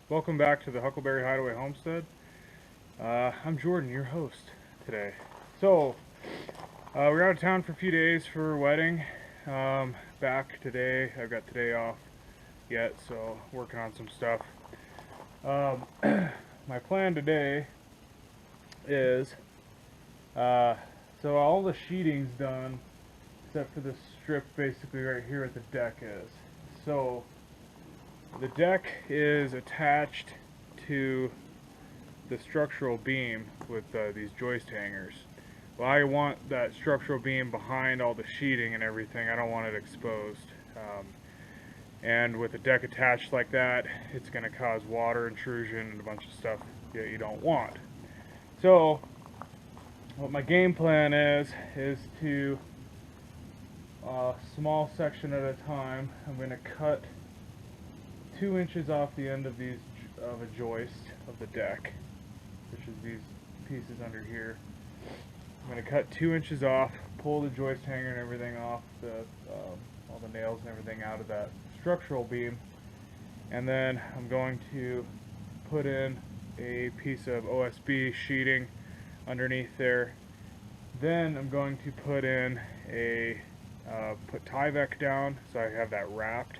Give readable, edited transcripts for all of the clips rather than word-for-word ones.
Welcome back to the Huckleberry Hideaway Homestead. I'm Jordan, your host today. So, we're out of town for a few days for a wedding. Back today. I've got today off yet, so working on some stuff. My plan today is, so all the sheeting's done, except for this strip basically right here at the deck is. So, the deck is attached to the structural beam with these joist hangers. Well, I want that structural beam behind all the sheeting and everything. I don't want it exposed. And with a deck attached like that, it's going to cause water intrusion and a bunch of stuff that you don't want. So, what my game plan is to, small section at a time, I'm going to cut 2 inches off the end of a joist of the deck, which is these pieces under here. I'm going to cut 2 inches off, pull the joist hanger and everything off, all the nails and everything out of that structural beam, and then I'm going to put in a piece of OSB sheeting underneath there. Then I'm going to put in put Tyvek down so I have that wrapped.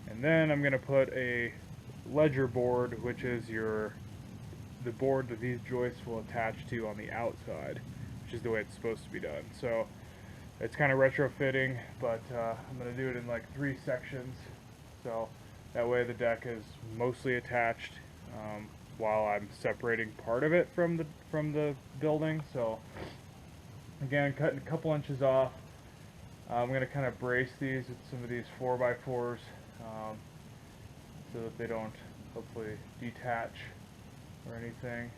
And then I'm going to put a ledger board, which is the board that these joists will attach to on the outside, which is the way it's supposed to be done. So it's kind of retrofitting, but I'm going to do it in like 3 sections, so that way the deck is mostly attached while I'm separating part of it from the building. So again, cutting a couple inches off. I'm going to kind of brace these with some of these 4x4s. So that they don't hopefully detach or anything.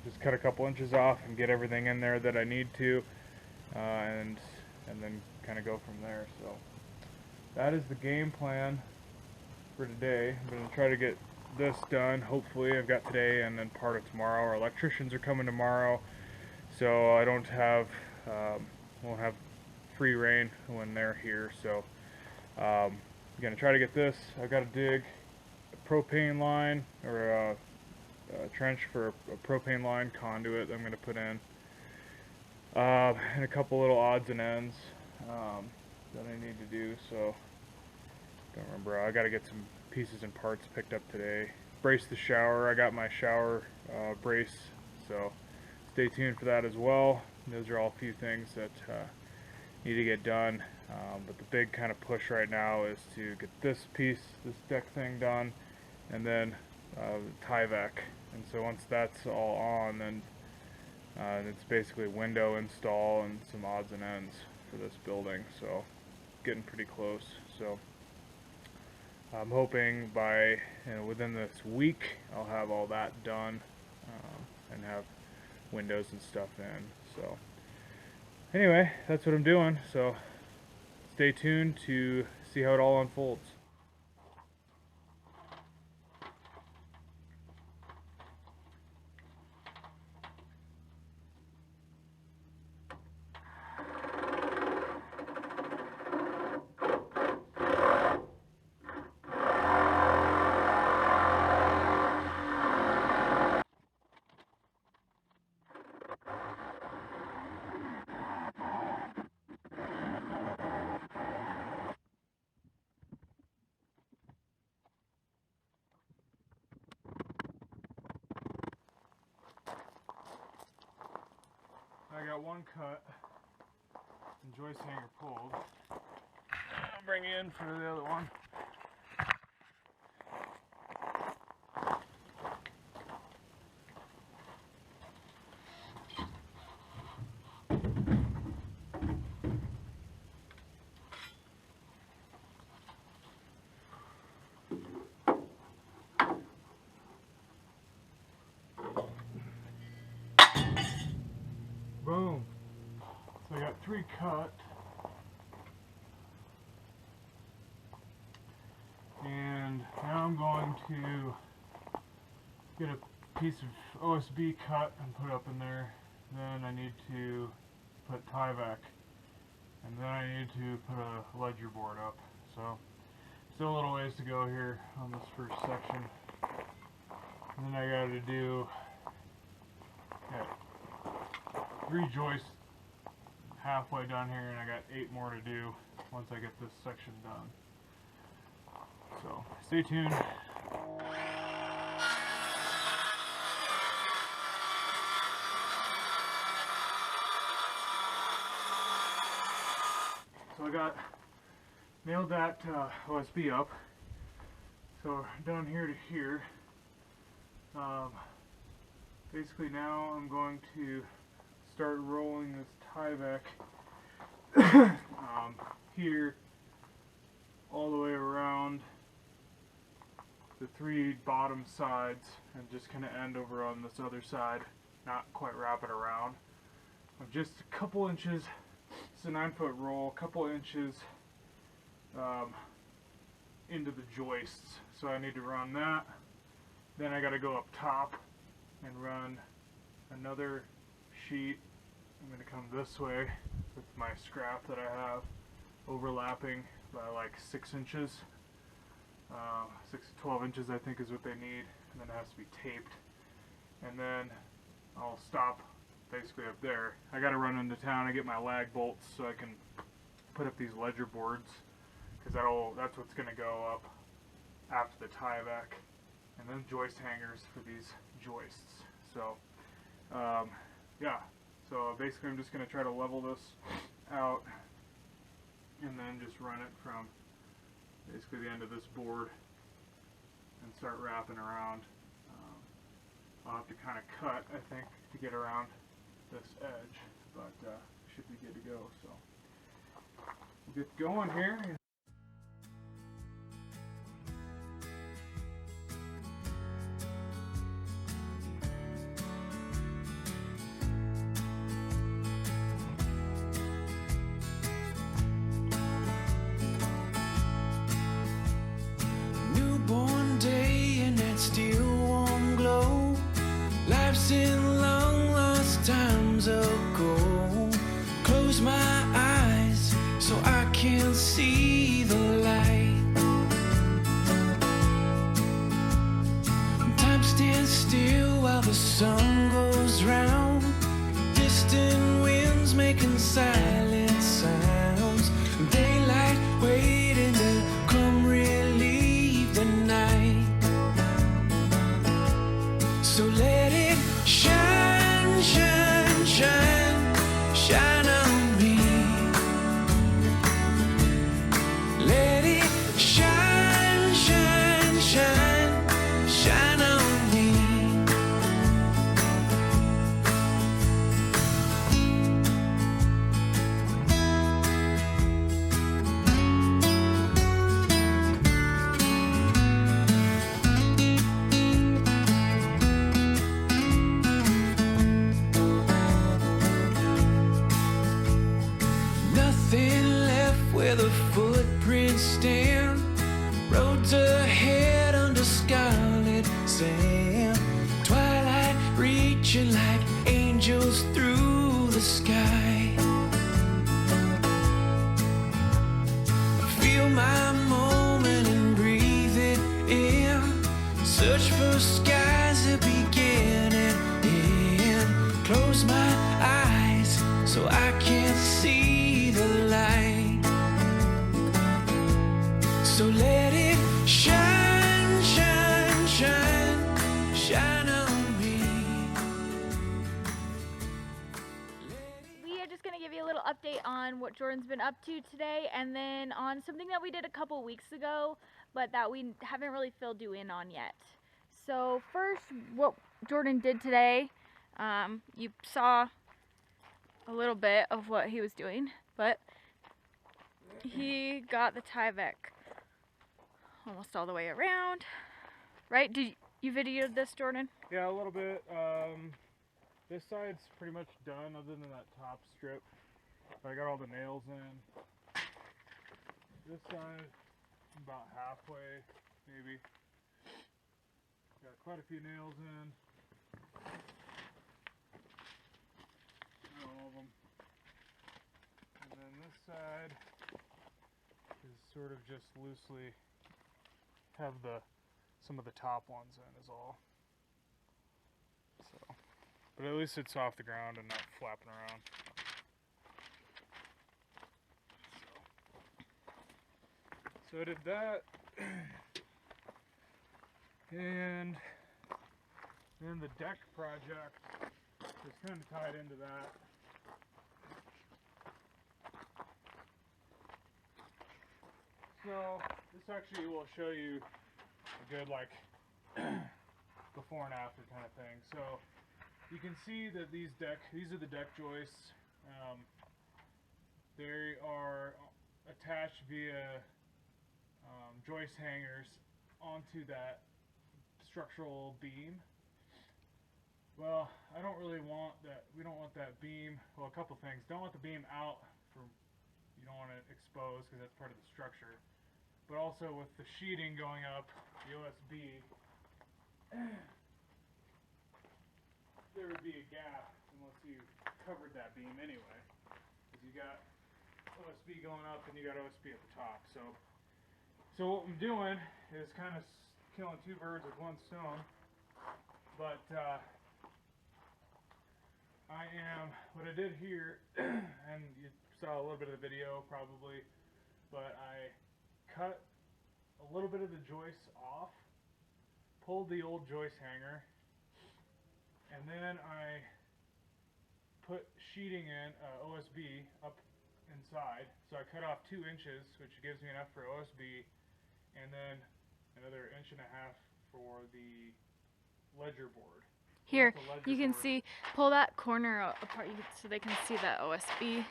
Just cut a couple inches off and get everything in there that I need to, and then kind of go from there. So that is the game plan for today. I'm going to try to get this done. Hopefully, I've got today and then part of tomorrow. Our electricians are coming tomorrow, so I won't have free reign when they're here. So I'm going to try to get this. I've got to dig a propane line or a trench for a propane line conduit that I'm going to put in, and a couple little odds and ends that I need to do. So don't remember. I got to get some pieces and parts picked up today. Brace the shower. I got my shower brace, so stay tuned for that as well. Those are all a few things that need to get done, but the big kind of push right now is to get this deck thing done, and then Tyvek. And so once that's all on, then it's basically window install and some odds and ends for this building. So getting pretty close. So I'm hoping by within this week I'll have all that done and have windows and stuff in. So anyway, that's what I'm doing, so stay tuned to see how it all unfolds. I got one cut and joist hanger pulled. I'll bring you in for the other one. Boom. So I got 3 cut. And now I'm going to get a piece of OSB cut and put up in there. Then I need to put Tyvek. And then I need to put a ledger board up. So still a little ways to go here on this first section. I gotta do 3 joists halfway done here, and I got 8 more to do once I get this section done. So stay tuned. So I got nailed that OSB up. So down here to here. Basically now I'm going to start rolling this Tyvek here all the way around the 3 bottom sides and just kind of end over on this other side, not quite wrap it around. Just a couple inches, it's a 9-foot roll, a couple inches into the joists. So I need to run that. Then I got to go up top and run another sheet. I'm going to come this way with my scrap that I have overlapping by like 6 inches. 6 to 12 inches I think is what they need, and then it has to be taped. And then I'll stop basically up there. I got to run into town and get my lag bolts so I can put up these ledger boards, because that's what's going to go up after the Tyvek. And then joist hangers for these joists. So yeah, so basically I'm just going to try to level this out and then just run it from basically the end of this board and start wrapping around. I'll have to kind of cut, I think, to get around this edge, but should be good to go. So we'll get going here. Still warm glow, life's in long lost times ago. Close my eyes so I can see the light. Time stands still while the sun goes round. Distant winds making silent sounds. Daylight waiting to come relieve the night. So let it shine, shine, shine, shine on me. Let it shine, shine, shine, shine on me. Where the footprints stand, roads ahead under scarlet sand. Twilight reaching like angels through the sky. Feel my moment and breathe it in. Search for skies that begin and end. Close my eyes so I can't see the light. So let it shine, shine, shine, shine on me. We are just going to give you a little update on what Jordan's been up to today, and then on something that we did a couple weeks ago, but that we haven't really filled you in on yet. So first, what Jordan did today, you saw a little bit of what he was doing, but he got the Tyvek almost all the way around, right? Did you videoed this, Jordan? Yeah, a little bit. This side's pretty much done other than that top strip. I got all the nails in. This side, about halfway, maybe. Got quite a few nails in. Not all of them. And then this side is sort of just loosely have some of the top ones in is all. So, but at least it's off the ground and not flapping around. So I did that, and then the deck project is kind of tied into that. So this actually will show you a good like before and after kind of thing. So you can see that these are the deck joists. They are attached via joist hangers onto that structural beam. Well, I don't really want that. We don't want that beam. Well, a couple things. Don't want the beam out from. You don't want it exposed because that's part of the structure. But also with the sheeting going up, the OSB, there would be a gap unless you covered that beam anyway. Because you got OSB going up and you got OSB at the top. So what I'm doing is kind of killing two birds with one stone. But what I did here, and you saw a little bit of the video probably, but I cut a little bit of the joists off, pulled the old joist hanger, and then I put sheeting in, OSB up inside. So I cut off 2 inches, which gives me enough for OSB, and then another 1.5 inches for the ledger board. Here, you can see, pull that corner apart so they can see that OSB.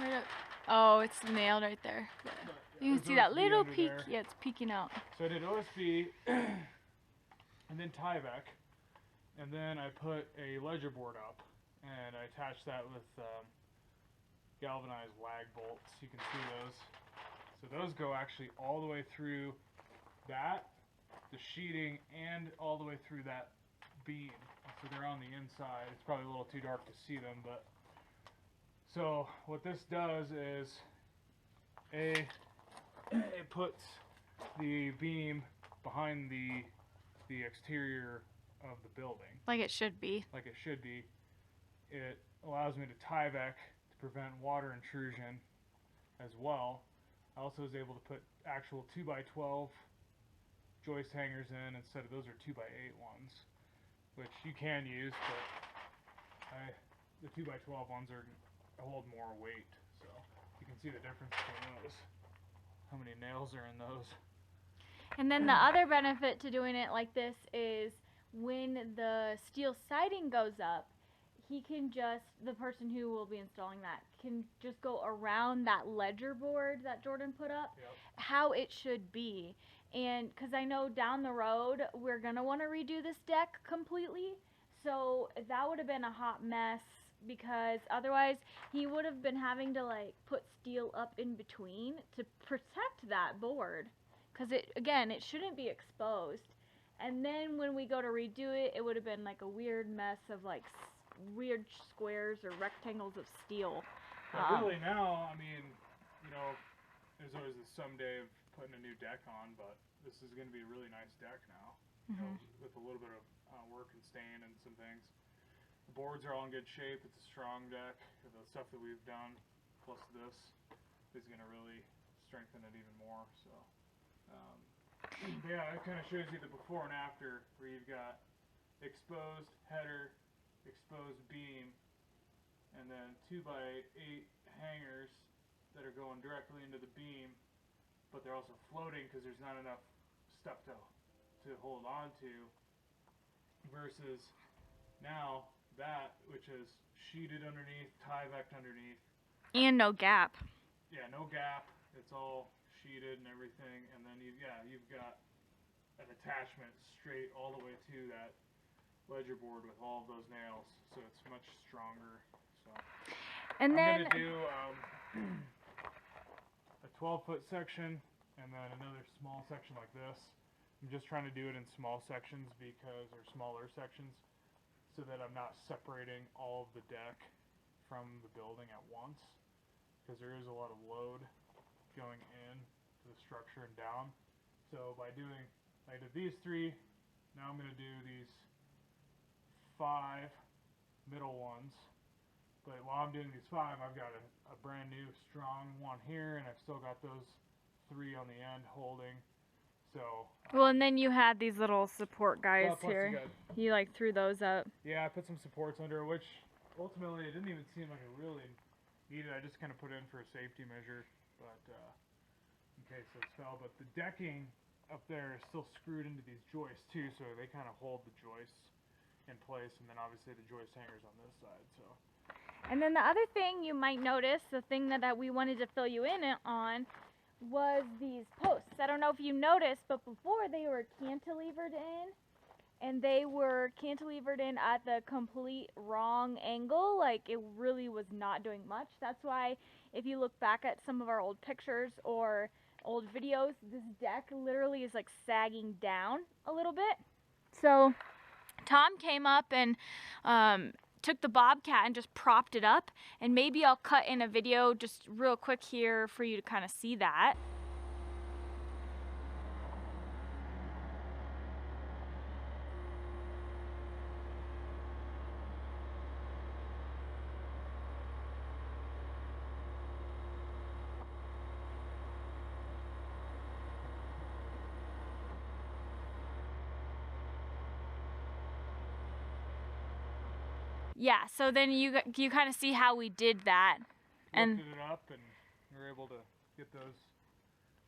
Right up. Oh, it's nailed right there. You can see that little peak. Yeah, it's peeking out. So I did OSB and then Tyvek, and then I put a ledger board up, and I attached that with galvanized lag bolts. You can see those. So those go actually all the way through that, the sheeting, and all the way through that beam. So they're on the inside. It's probably a little too dark to see them, but so what this does is it puts the beam behind the exterior of the building. Like it should be. Like it should be. It allows me to Tyvek to prevent water intrusion as well. I also was able to put actual 2x12 joist hangers in instead of those are 2x8 ones, which you can use, but the 2x12 ones hold more weight, so you can see the difference between those. How many nails are in those? And then the other benefit to doing it like this is when the steel siding goes up, the person who will be installing that can just go around that ledger board that Jordan put up, Yep. How it should be. And because I know down the road we're going to want to redo this deck completely, so that would have been a hot mess because otherwise he would have been having to like put steel up in between to protect that board because it shouldn't be exposed. And then when we go to redo it, it would have been like a weird mess of like weird squares or rectangles of steel. But really now, I mean, you know, there's always the someday of putting a new deck on, but this is going to be a really nice deck now, you know, with a little bit of work and stain and some things. The boards are all in good shape. It's a strong deck. The stuff that we've done, plus this, is going to really strengthen it even more. So, yeah, it kind of shows you the before and after, where you've got exposed header, exposed beam, and then 2x8 hangers that are going directly into the beam, but they're also floating because there's not enough stuff to hold on to, versus now that, which is sheeted underneath, Tyvek'd underneath. And no gap. Yeah, no gap. It's all sheeted and everything, and then you've got an attachment straight all the way to that ledger board with all of those nails, so it's much stronger. So And I'm gonna do a 12-foot section and then another small section like this. I'm just trying to do it in small sections or smaller sections, so that I'm not separating all of the deck from the building at once, because there is a lot of load going in to the structure and down. So I did these 3, now I'm going to do these 5 middle ones. But while I'm doing these 5, I've got a brand new strong one here, and I've still got those 3 on the end holding. So. Well, and then you had these little support guys Well, plus here. You like threw those up. Yeah, I put some supports under, which ultimately it didn't even seem like it really needed. I just kind of put it in for a safety measure, but in case those fell. But the decking up there is still screwed into these joists too, so they kind of hold the joists in place, and then obviously the joist hangers on this side. So. And then the other thing you might notice, the thing that we wanted to fill you in on, was these posts. I don't know if you noticed, but before they were cantilevered in, and they were cantilevered in at the complete wrong angle. Like, it really was not doing much. That's why if you look back at some of our old pictures or old videos, this deck literally is like sagging down a little bit. So Tom came up and took the Bobcat and just propped it up, and maybe I'll cut in a video just real quick here for you to kind of see that. Yeah, so then you kind of see how we did that. And lifted it up, and we were able to get those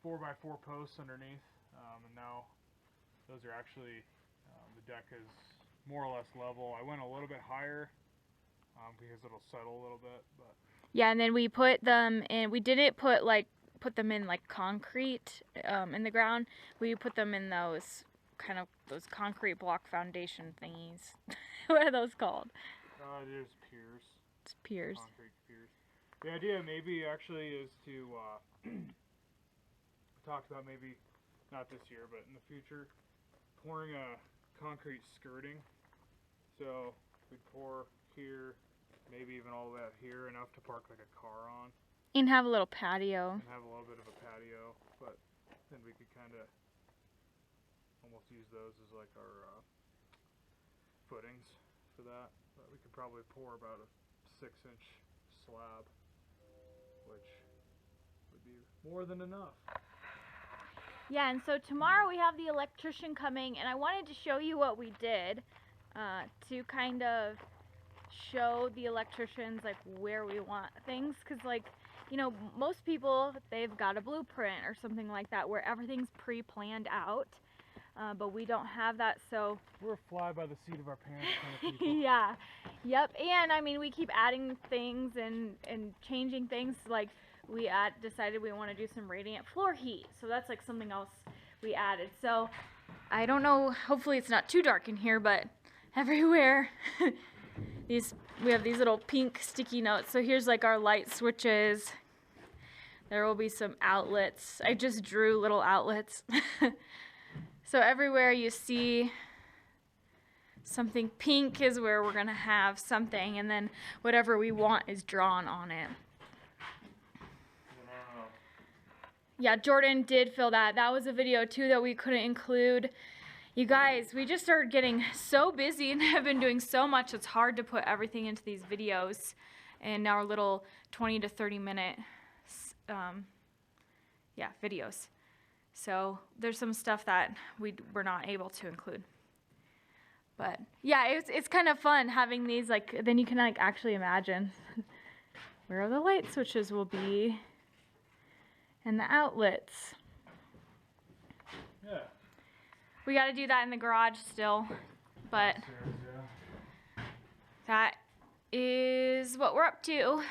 4x4 posts underneath, and now those are actually, the deck is more or less level. I went a little bit higher because it'll settle a little bit, but yeah, and then we put them in. We didn't put them in like concrete in the ground. We put them in those kind of those concrete block foundation thingies. What are those called? There's piers. It's piers. Concrete piers. The idea maybe actually is to talk about, maybe not this year, but in the future, pouring a concrete skirting. So we pour here, maybe even all the way out here, enough to park like a car on. And have a little patio. And have a little bit of a patio, but then we could kind of almost use those as like our footings for that. But we could probably pour about a 6-inch slab, which would be more than enough. Yeah, and so tomorrow we have the electrician coming, and I wanted to show you what we did to kind of show the electricians like where we want things, because like, you know, most people, they've got a blueprint or something like that where everything's pre-planned out. But we don't have that, so we're a fly by the seat of our pants kind of people. Yeah, yep. And I mean, we keep adding things and changing things. Like we decided we want to do some radiant floor heat, so that's like something else we added. So I don't know, hopefully it's not too dark in here, but everywhere we have these little pink sticky notes. So here's like our light switches. There will be some outlets. I just drew little outlets. So everywhere you see something pink is where we're going to have something, and then whatever we want is drawn on it. Yeah, Jordan did fill that. That was a video too that we couldn't include. You guys, we just started getting so busy and have been doing so much, it's hard to put everything into these videos in our little 20 to 30 minute videos. So there's some stuff that we were not able to include. But yeah, it's kind of fun having these, like, then you can like actually imagine where the light switches will be and the outlets. Yeah. We got to do that in the garage still, but that is what we're up to.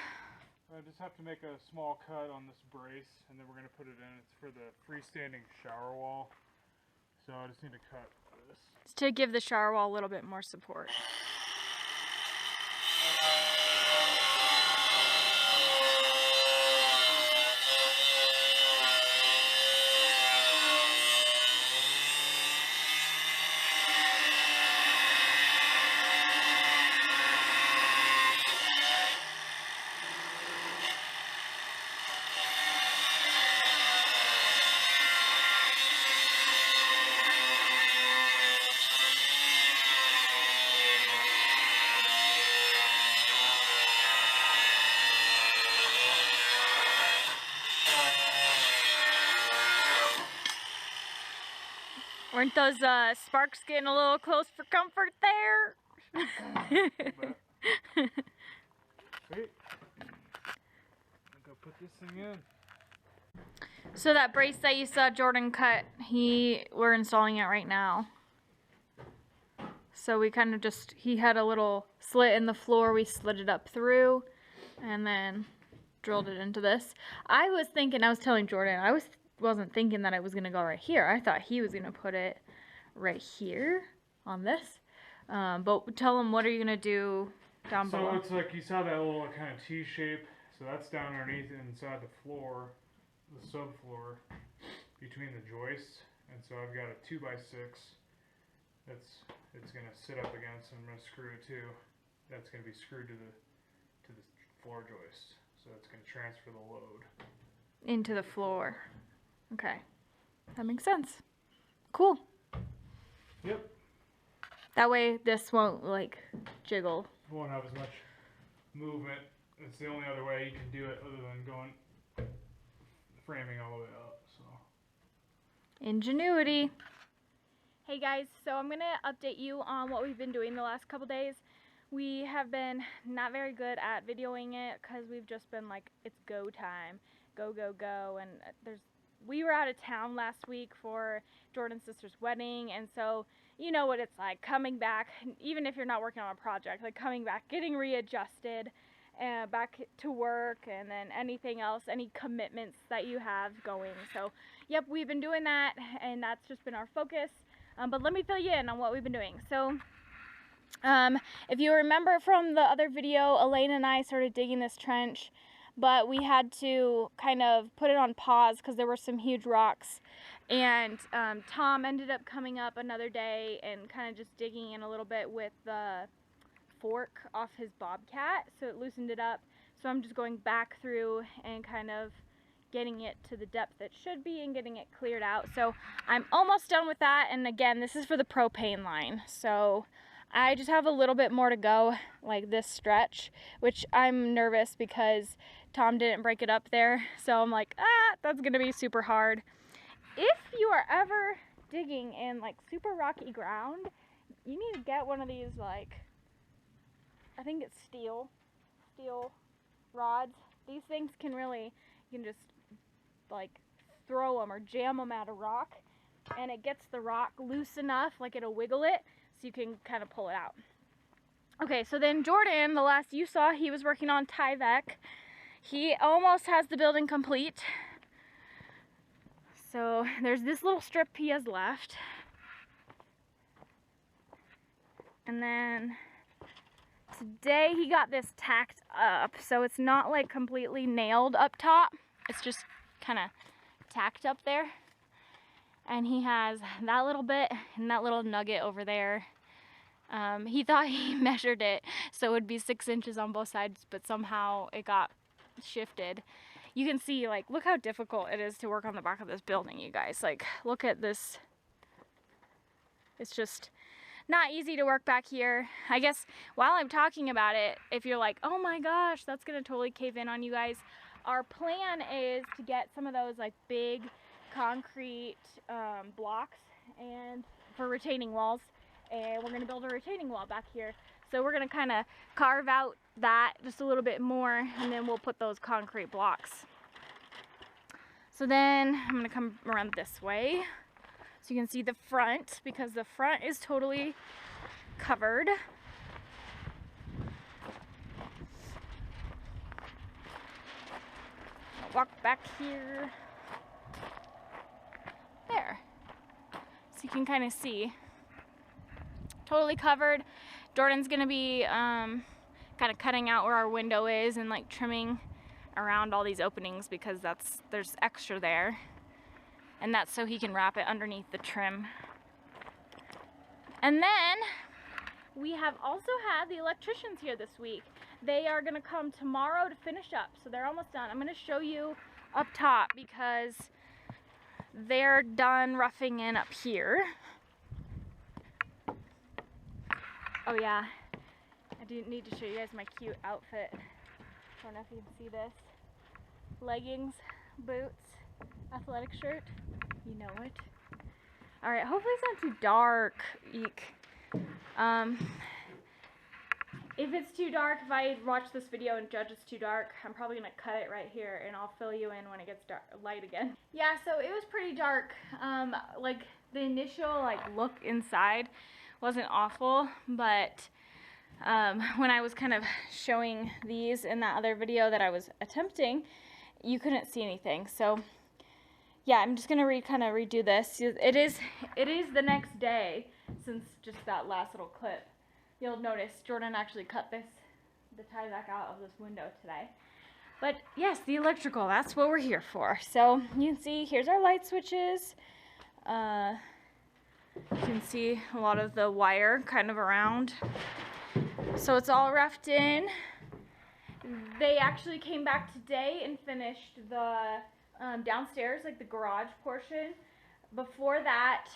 I just have to make a small cut on this brace, and then we're going to put it in. It's for the freestanding shower wall. So I just need to cut this. It's to give the shower wall a little bit more support. Weren't those sparks getting a little close for comfort there? Sweet. I'll go put this thing in. So that brace that you saw Jordan cut, we're installing it right now. So we kind of he had a little slit in the floor, we slid it up through, and then drilled it into this. I was telling Jordan, I wasn't thinking that it was gonna go right here. I thought he was gonna put it right here on this. But tell him, what are you gonna do down below? So it's like, you saw that little kind of T shape. So that's down underneath inside the floor, the subfloor, between the joists. And so I've got a 2x6 it's gonna sit up against, and I'm gonna screw it too. That's gonna be screwed to the floor joist. So it's gonna transfer the load into the floor. Okay, that makes sense. Cool. Yep. That way this won't like jiggle. Won't have as much movement. It's the only other way you can do it other than going framing all the way up. So ingenuity. Hey guys, so I'm gonna update you on what we've been doing the last couple days. We have been not very good at videoing it because we've just been like, it's go time, go go go, and we were out of town last week for Jordan's sister's wedding, and so you know what it's like coming back, even if you're not working on a project, like coming back, getting readjusted, back to work, and then anything else, any commitments that you have going. So yep, we've been doing that, and that's just been our focus. But let me fill you in on what we've been doing. So if you remember from the other video, Elaine and I started digging this trench, but we had to kind of put it on pause because there were some huge rocks, and Tom ended up coming up another day and kind of just digging in a little bit with the fork off his Bobcat, so it loosened it up. So I'm just going back through and kind of getting it to the depth it should be and getting it cleared out. So I'm almost done with that, and again, this is for the propane line. So I just have a little bit more to go, like this stretch, which I'm nervous because Tom didn't break it up there. So I'm like, that's gonna be super hard. If you are ever digging in like super rocky ground, you need to get one of these, like, I think it's steel rods. These things can really, you can just like throw them or jam them at a rock, and it gets the rock loose enough, like it'll wiggle it, so you can kind of pull it out. Okay, so then Jordan, the last you saw, he was working on Tyvek. He almost has the building complete. So there's this little strip he has left. And then today he got this tacked up, so it's not like completely nailed up top. It's just kind of tacked up there. And he has that little bit and that little nugget over there. He thought he measured it so it would be 6 inches on both sides, but somehow it got shifted. You can see, like, look how difficult it is to work on the back of this building, you guys. Like, look at this. It's just not easy to work back here. I guess while I'm talking about it, if you're like, oh my gosh, that's gonna totally cave in on you guys, our plan is to get some of those like big concrete blocks and for retaining walls, and we're gonna build a retaining wall back here. So we're gonna kind of carve out that just a little bit more, and then we'll put those concrete blocks. So then I'm gonna come around this way so you can see the front, because the front is totally covered. I'll walk back here. There. So you can kind of see. Totally covered. Jordan's gonna be kind of cutting out where our window is and like trimming around all these openings, because there's extra there. And that's so he can wrap it underneath the trim. And then we have also had the electricians here this week. They are gonna come tomorrow to finish up, so they're almost done. I'm gonna show you up top because they're done roughing in up here. Oh yeah, I do need to show you guys my cute outfit. I don't know if you can see this. Leggings, boots, athletic shirt, you know it. Alright, hopefully it's not too dark. Eek. If it's too dark, if I watch this video and judge it's too dark, I'm probably going to cut it right here and I'll fill you in when it gets dark, light again. Yeah, so it was pretty dark. Like the initial look inside wasn't awful, but when I was kind of showing these in that other video that I was attempting, you couldn't see anything. So yeah, I'm just gonna kind of redo this. It is the next day since just that last little clip. You'll notice Jordan actually cut the tie back out of this window today. But yes, the electrical, that's what we're here for. So you can see, here's our light switches. You can see a lot of the wire kind of around. So it's all roughed in. They actually came back today and finished the downstairs, like the garage portion. Before that,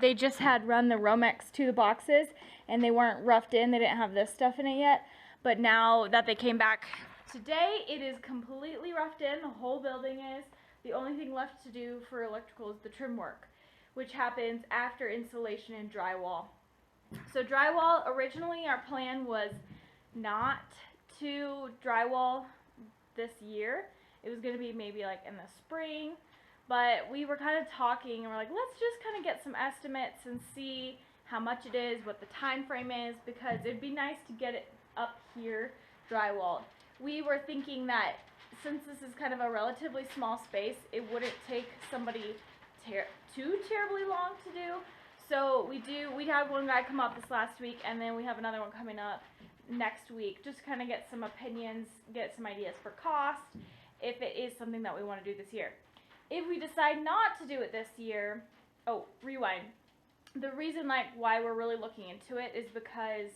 they just had run the Romex to the boxes and they weren't roughed in. They didn't have this stuff in it yet. But now that they came back today, it is completely roughed in. The whole building is. The only thing left to do for electrical is the trim work, which happens after insulation and drywall. So drywall, originally our plan was not to drywall this year. It was going to be maybe like in the spring. But we were kind of talking and we're like, let's just kind of get some estimates and see how much it is, what the time frame is, because it'd be nice to get it up here drywalled. We were thinking that since this is kind of a relatively small space, it wouldn't take somebody too terribly long to do. So we had one guy come up this last week, and then we have another one coming up next week, just kind of get some opinions, get some ideas for cost, if it is something that we want to do this year. If we decide not to do it this year, oh, rewind. The reason why we're really looking into it is because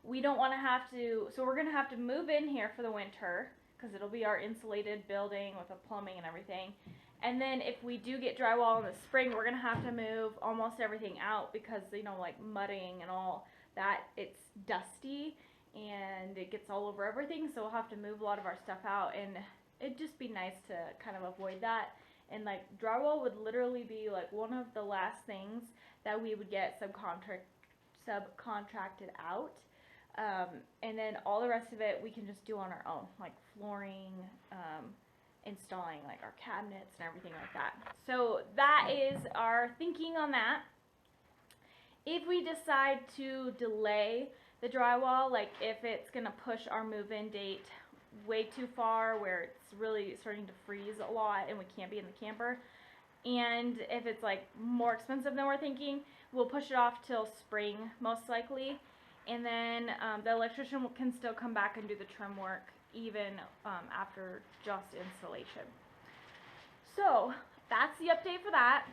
we don't want to have to, so we're going to have to move in here for the winter, because it'll be our insulated building with the plumbing and everything. And then if we do get drywall in the spring, we're going to have to move almost everything out because, you know, like mudding and all that, it's dusty and it gets all over everything. So we'll have to move a lot of our stuff out, and it'd just be nice to kind of avoid that. And like drywall would literally be like one of the last things that we would get subcontracted out. And then all the rest of it we can just do on our own, like flooring, installing like our cabinets and everything like that. So that is our thinking on that. If we decide to delay the drywall, like if it's gonna push our move-in date way too far where it's really starting to freeze a lot and we can't be in the camper, and if it's like more expensive than we're thinking, we'll push it off till spring most likely. And then the electrician can still come back and do the trim work even after just installation. So that's the update for that.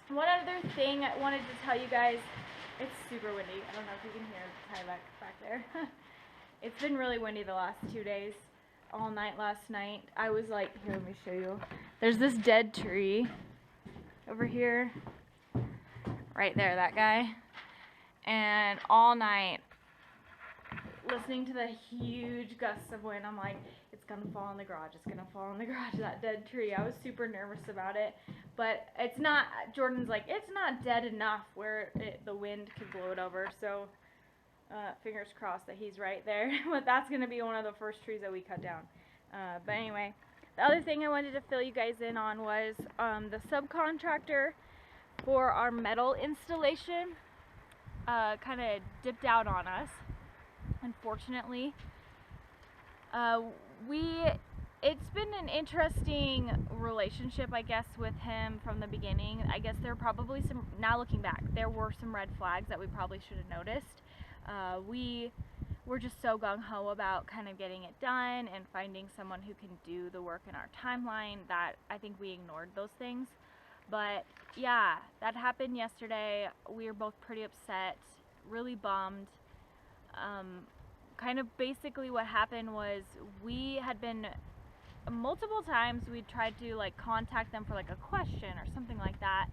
One other thing I wanted to tell you guys, it's super windy. I don't know if you can hear the tie back there. It's been really windy the last 2 days. All night last night. I was like, here, let me show you. There's this dead tree over here. Right there, that guy. And all night, listening to the huge gusts of wind, I'm like, it's gonna fall in the garage, it's gonna fall in the garage, that dead tree. I was super nervous about it, but it's not, Jordan's like, it's not dead enough where the wind could blow it over, so fingers crossed that he's right there. But that's gonna be one of the first trees that we cut down. But anyway, the other thing I wanted to fill you guys in on was the subcontractor for our metal installation kind of dipped out on us, unfortunately. It's been an interesting relationship, I guess, with him from the beginning. I guess there were probably some, now looking back, there were some red flags that we probably should have noticed. We were just so gung-ho about kind of getting it done and finding someone who can do the work in our timeline that I think we ignored those things. But yeah, that happened yesterday. We were both pretty upset, really bummed. Kind of basically what happened was we had been multiple times we tried to like contact them for like a question or something like that,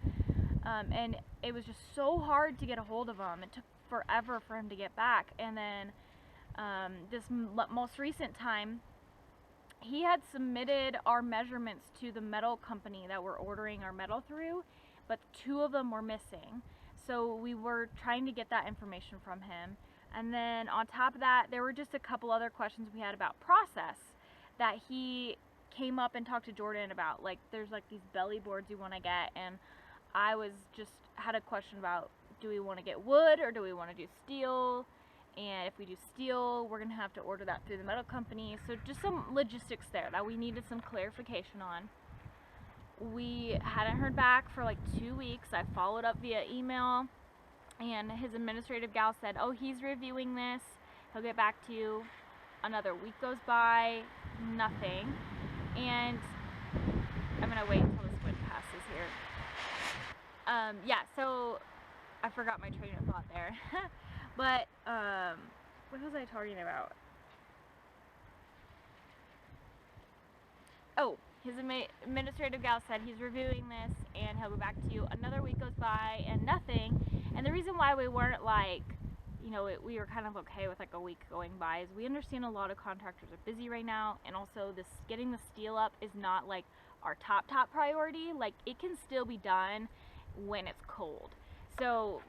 and it was just so hard to get a hold of him. It took forever for him to get back. And then this most recent time, he had submitted our measurements to the metal company that we're ordering our metal through, but 2 of them were missing. So we were trying to get that information from him. And then on top of that, there were just a couple other questions we had about process that he came up and talked to Jordan about. Like, there's like these belly boards you want to get, and I was just had a question about, do we want to get wood or do we want to do steel? And if we do steel, we're gonna have to order that through the metal company. So just some logistics there that we needed some clarification on. We hadn't heard back for like 2 weeks. I followed up via email, and his administrative gal said, oh, he's reviewing this, he'll get back to you. Another week goes by, nothing. And I'm gonna wait until this wind passes here. Yeah, so I forgot my train of thought there. But what was I talking about? Oh, his administrative gal said he's reviewing this and he'll go back to you. Another week goes by and nothing. And the reason why we weren't like, you know, we were kind of okay with like a week going by is we understand a lot of contractors are busy right now, and also this getting the steel up is not like our top priority. Like, it can still be done when it's cold. So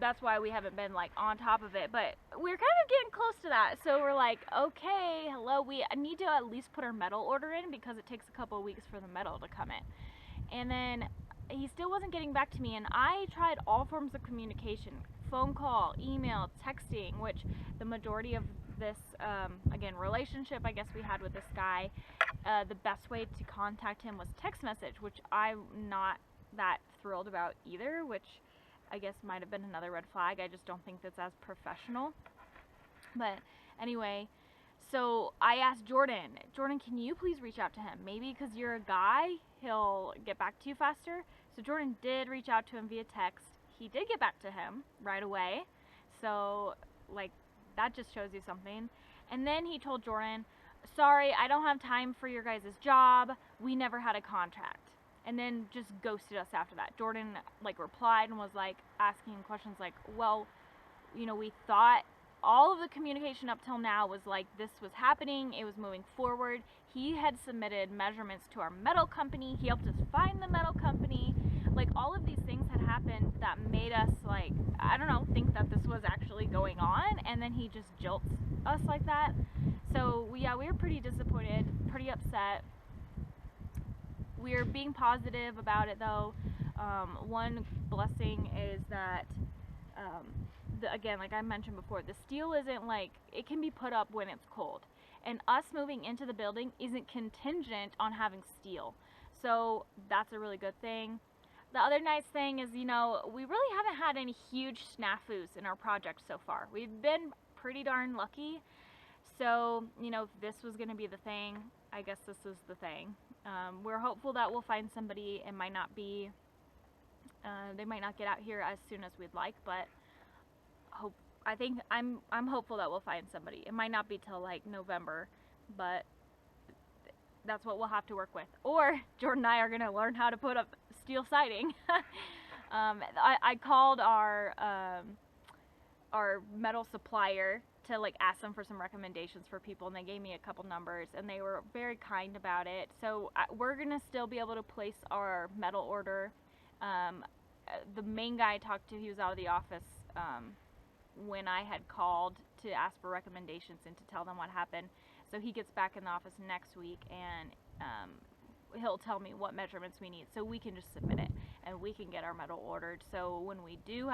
that's why we haven't been like on top of it, but we're kind of getting close to that. So we're like, okay, hello, we need to at least put our metal order in because it takes a couple of weeks for the metal to come in. And then he still wasn't getting back to me, and I tried all forms of communication, phone call, email, texting, which the majority of this again, relationship I guess we had with this guy, the best way to contact him was text message, which I'm not that thrilled about either, which I guess might have been another red flag. I just don't think that's as professional. But anyway, so I asked Jordan, can you please reach out to him? Maybe because you're a guy, he'll get back to you faster. So Jordan did reach out to him via text. He did get back to him right away. So, like, that just shows you something. And then he told Jordan, sorry, I don't have time for your guys' job. We never had a contract. And then just ghosted us after that. Jordan like replied and was like asking questions like, well, you know, we thought all of the communication up till now was like this was happening, it was moving forward. He had submitted measurements to our metal company, he helped us find the metal company. Like, all of these things had happened that made us, like, I don't know, think that this was actually going on, and then he just jilts us like that. So we were pretty disappointed, pretty upset. We're being positive about it though. One blessing is that, again, like I mentioned before, the steel isn't like, it can be put up when it's cold. And us moving into the building isn't contingent on having steel. So that's a really good thing. The other nice thing is, you know, we really haven't had any huge snafus in our project so far. We've been pretty darn lucky. So, you know, if this was going to be the thing, I guess this is the thing. We're hopeful that we'll find somebody. It might not be, they might not get out here as soon as we'd like, but I'm hopeful that we'll find somebody. It might not be till like November, but that's what we'll have to work with. Or Jordan and I are going to learn how to put up steel siding. I called our metal supplier to like ask them for some recommendations for people, and they gave me a couple numbers, and they were very kind about it. So we're gonna still be able to place our metal order. The main guy I talked to, he was out of the office when I had called to ask for recommendations and to tell them what happened. So he gets back in the office next week, and he'll tell me what measurements we need, so we can just submit it and we can get our metal ordered. So when we do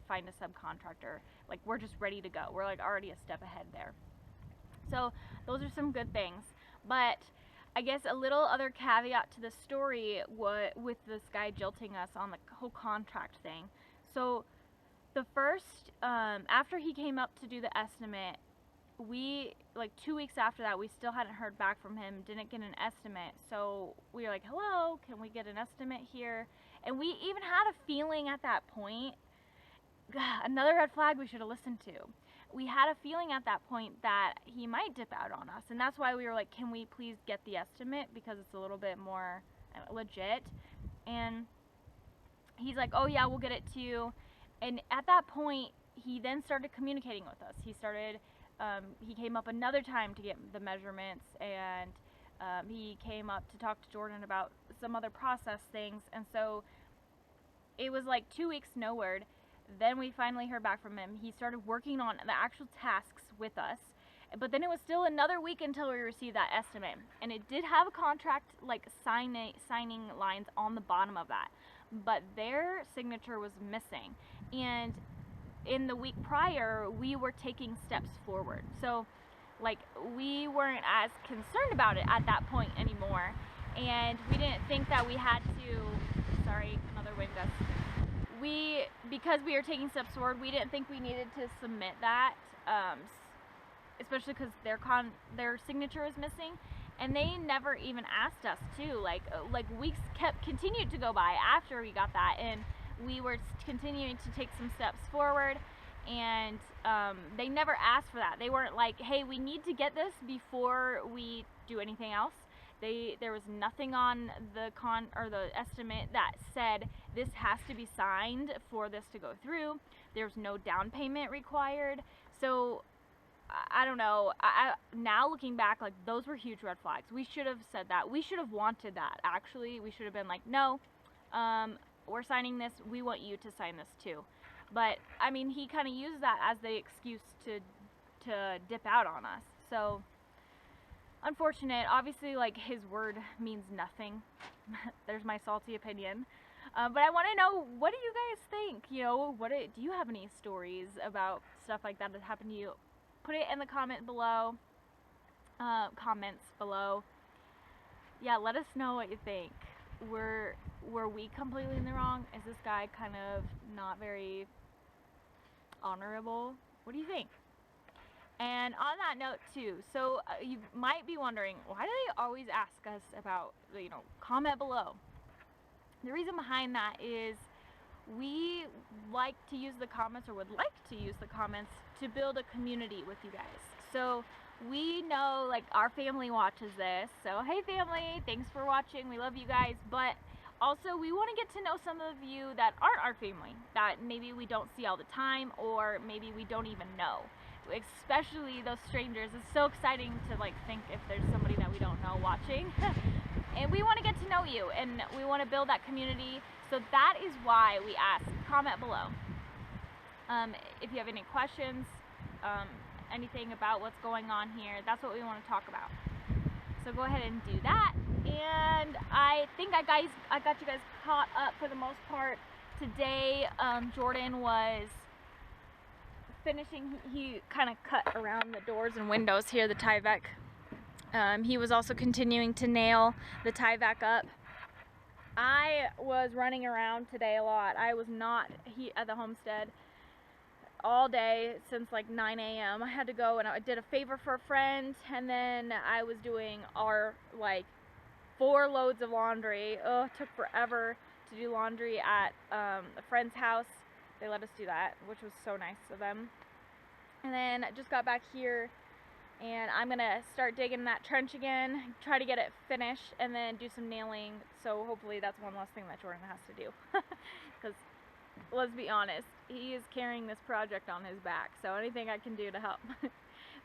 find a subcontractor, like, we're just ready to go. We're like already a step ahead there. So those are some good things. But I guess a little other caveat to the story with this guy jilting us on the whole contract thing. So the first, after he came up to do the estimate, we, like 2 weeks after that, we still hadn't heard back from him, didn't get an estimate. So we were like, hello, can we get an estimate here? And we even had a feeling at that point, another red flag we should have listened to. We had a feeling at that point that he might dip out on us. And that's why we were like, can we please get the estimate? Because it's a little bit more legit. And he's like, oh yeah, we'll get it to you. And at that point, he then started communicating with us. He came up another time to get the measurements, and he came up to talk to Jordan about some other process things. And so it was like 2 weeks, no word. Then we finally heard back from him. He started working on the actual tasks with us, but then it was still another week until we received that estimate. And it did have a contract, like signing lines on the bottom of that, but their signature was missing. And in the week prior, we were taking steps forward. So like, we weren't as concerned about it at that point anymore, and we didn't think that we had to, sorry, another wind gust. Because we were taking steps forward, we didn't think we needed to submit that, especially because their signature was missing, and they never even asked us to. Like weeks continued to go by after we got that, and we were continuing to take some steps forward, and they never asked for that. They weren't like, hey, we need to get this before we do anything else. There was nothing on the estimate that said this has to be signed for this to go through. There's no down payment required. So I don't know. Now looking back, like, those were huge red flags. We should have said that. We should have wanted that. Actually, we should have been like, no, we're signing this. We want you to sign this too. But I mean, he kind of used that as the excuse to dip out on us. So unfortunate. Obviously, like, his word means nothing. There's my salty opinion. But I want to know, what do you guys think? You know, do you have any stories about stuff like that happened to you? Put it in the comments below. Yeah, let us know what you think. Were we completely in the wrong? Is this guy kind of not very honorable? What do you think? And on that note too, so you might be wondering, why do they always ask us about, you know, comment below? The reason behind that is we like to use the comments, or would like to use the comments, to build a community with you guys. So we know, like, our family watches this, so hey family, thanks for watching, we love you guys. But also, we want to get to know some of you that aren't our family, that maybe we don't see all the time, or maybe we don't even know. Especially those strangers. It's so exciting to, like, think if there's somebody that we don't know watching. And we want to get to know you, and we want to build that community. So that is why we ask, comment below. If you have any questions, anything about what's going on here, that's what we want to talk about. So go ahead and do that. And I think I got you guys caught up for the most part. Today, Jordan was finishing. He kind of cut around the doors and windows here, the Tyvek. He was also continuing to nail the Tyvek up. I was running around today a lot. I was not at the homestead all day since like 9 a.m. I had to go and I did a favor for a friend, and then I was doing our, like, 4 loads of laundry. Oh, it took forever to do laundry at a friend's house. They let us do that, which was so nice of them. And then I just got back here, and I'm gonna start digging that trench again, try to get it finished, and then do some nailing. So hopefully that's one less thing that Jordan has to do. Because let's be honest, he is carrying this project on his back, so anything I can do to help.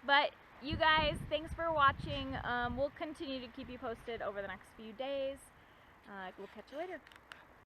But you guys, thanks for watching. We'll continue to keep you posted over the next few days. We'll catch you later.